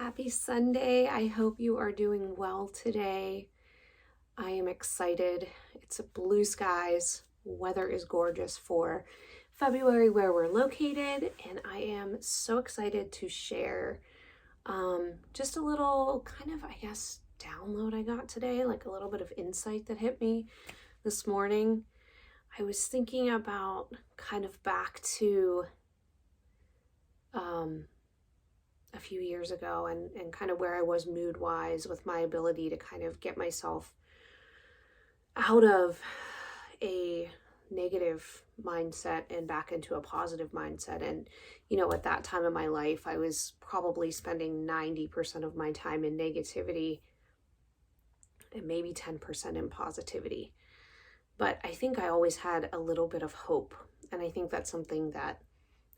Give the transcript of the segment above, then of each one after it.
Happy Sunday. I hope you are doing well today. I am excited. It's blue skies. Weather is gorgeous for February where we're located, and I am so excited to share just a little kind of, download I got today, like a little bit of insight that hit me this morning. I was thinking about kind of back to a few years ago and kind of where I was mood wise with my ability to kind of get myself out of a negative mindset and back into a positive mindset. And, at that time in my life, I was probably spending 90% of my time in negativity and maybe 10% in positivity. But I think I always had a little bit of hope. And I think that's something that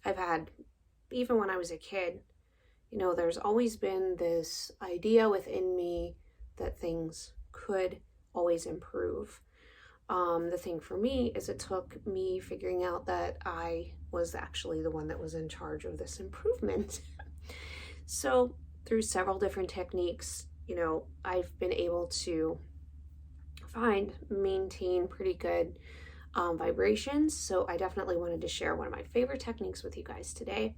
I've had even when I was a kid. There's always been this idea within me that things could always improve. The thing for me is it took me figuring out that I was actually the one that was in charge of this improvement. So through several different techniques, I've been able to maintain pretty good vibrations. So I definitely wanted to share one of my favorite techniques with you guys today.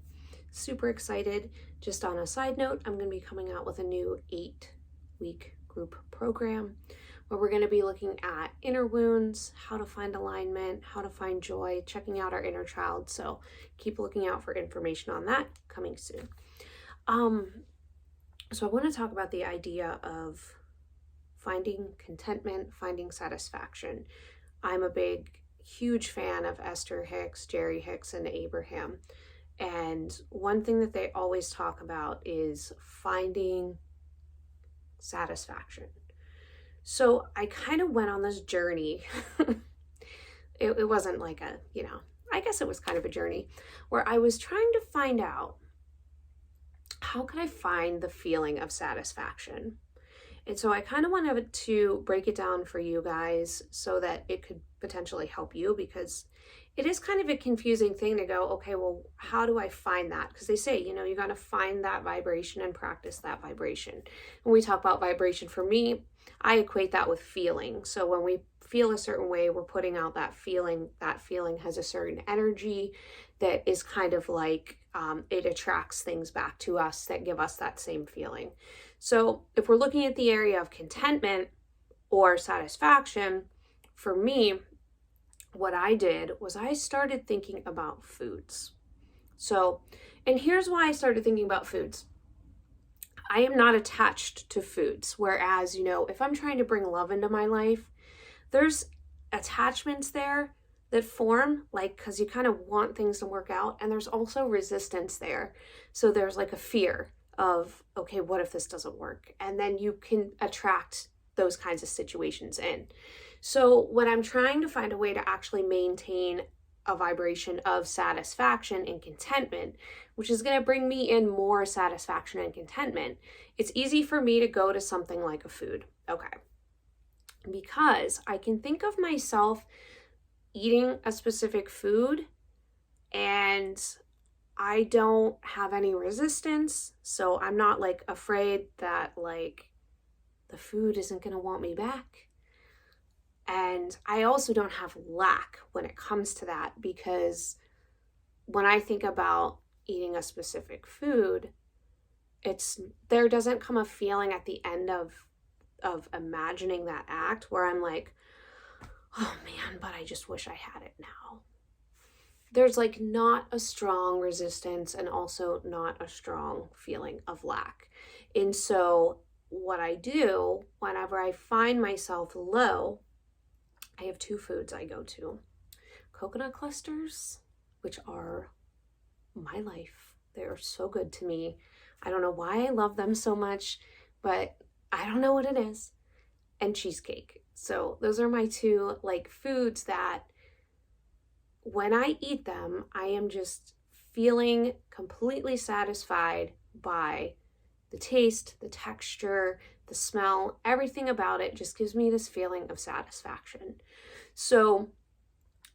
Super excited. Just on a side note, I'm going to be coming out with a new 8-week group program where we're going to be looking at inner wounds, how to find alignment, how to find joy, checking out our inner child. So keep looking out for information on that coming soon. So I want to talk about the idea of finding contentment, finding satisfaction. I'm a huge fan of Esther Hicks, Jerry Hicks, and Abraham. And one thing that they always talk about is finding satisfaction. So I kind of went on this journey. It wasn't like I guess it was kind of a journey where I was trying to find out how could I find the feeling of satisfaction. And so I kind of wanted to break it down for you guys so that it could potentially help you, because it is kind of a confusing thing to go, okay, well, how do I find that? Because they say, you got to find that vibration and practice that vibration. When we talk about vibration, for me, I equate that with feeling. So when we feel a certain way, we're putting out that feeling. That feeling has a certain energy that is kind of like it attracts things back to us that give us that same feeling. So if we're looking at the area of contentment or satisfaction, for me, what I did was I started thinking about foods. So, and here's why I started thinking about foods. I am not attached to foods. Whereas, if I'm trying to bring love into my life, there's attachments there that form, because you kind of want things to work out. And there's also resistance there. So there's like a fear of, okay, what if this doesn't work? And then you can attract those kinds of situations in. So when I'm trying to find a way to actually maintain a vibration of satisfaction and contentment, which is going to bring me in more satisfaction and contentment, it's easy for me to go to something like a food. Okay. Because I can think of myself eating a specific food and I don't have any resistance. So I'm not afraid that the food isn't going to want me back. And I also don't have lack when it comes to that, because when I think about eating a specific food, there doesn't come a feeling at the end of imagining that act where I'm like, oh man, but I just wish I had it now. There's not a strong resistance and also not a strong feeling of lack. And so what I do whenever I find myself low, I have 2 foods I go to. Coconut clusters, which are my life. They are so good to me. I don't know why I love them so much, but I don't know what it is. And cheesecake. So those are my 2 foods that when I eat them, I am just feeling completely satisfied by the taste, the texture, the smell, everything about it just gives me this feeling of satisfaction. So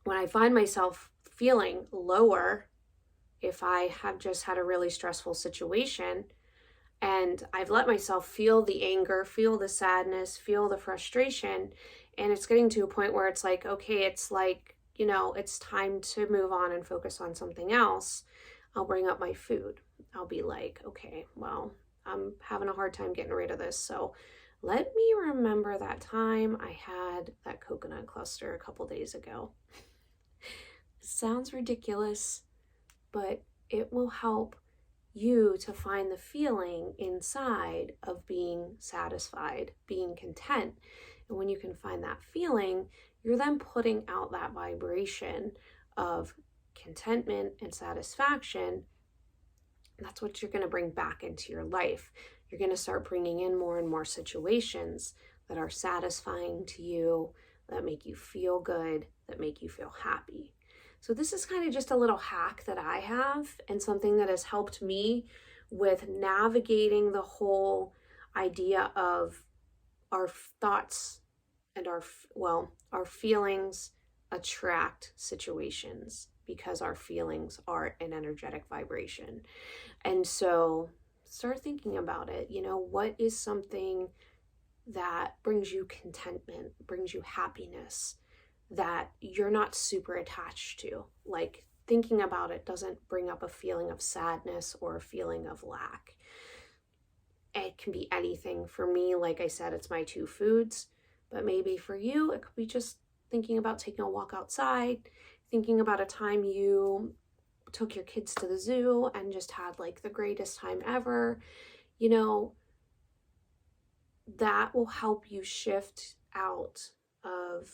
when I find myself feeling lower, if I have just had a really stressful situation, And I've let myself feel the anger, feel the sadness, feel the frustration. And it's getting to a point where it's like, okay, it's like, it's time to move on and focus on something else. I'll bring up my food. I'll be like, okay, well, I'm having a hard time getting rid of this. So let me remember that time I had that coconut cluster a couple days ago. Sounds ridiculous, but it will help you to find the feeling inside of being satisfied, being content. And when you can find that feeling, you're then putting out that vibration of contentment and satisfaction. That's what you're going to bring back into your life. You're going to start bringing in more and more situations that are satisfying to you, that make you feel good, that make you feel happy. So this is kind of just a little hack that I have, and something that has helped me with navigating the whole idea of our thoughts and our feelings attract situations, because our feelings are an energetic vibration. And so start thinking about it. What is something that brings you contentment, brings you happiness, that you're not super attached to? Like, thinking about it doesn't bring up a feeling of sadness or a feeling of lack. It can be anything. For me, like I said, it's my two foods, but maybe for you, it could be just thinking about taking a walk outside, thinking about a time you took your kids to the zoo and just had like the greatest time ever. That will help you shift out of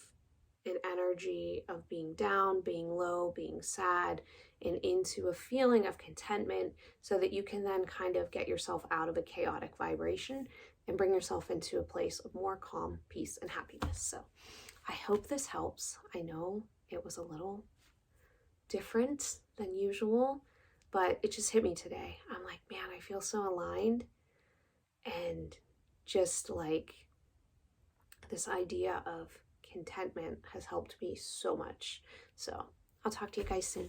an energy of being down, being low, being sad, and into a feeling of contentment, so that you can then kind of get yourself out of a chaotic vibration and bring yourself into a place of more calm, peace, and happiness. So I hope this helps. I know it was a little different than usual, but it just hit me today. I'm like, man, I feel so aligned, and just like this idea of contentment has helped me so much. So I'll talk to you guys soon.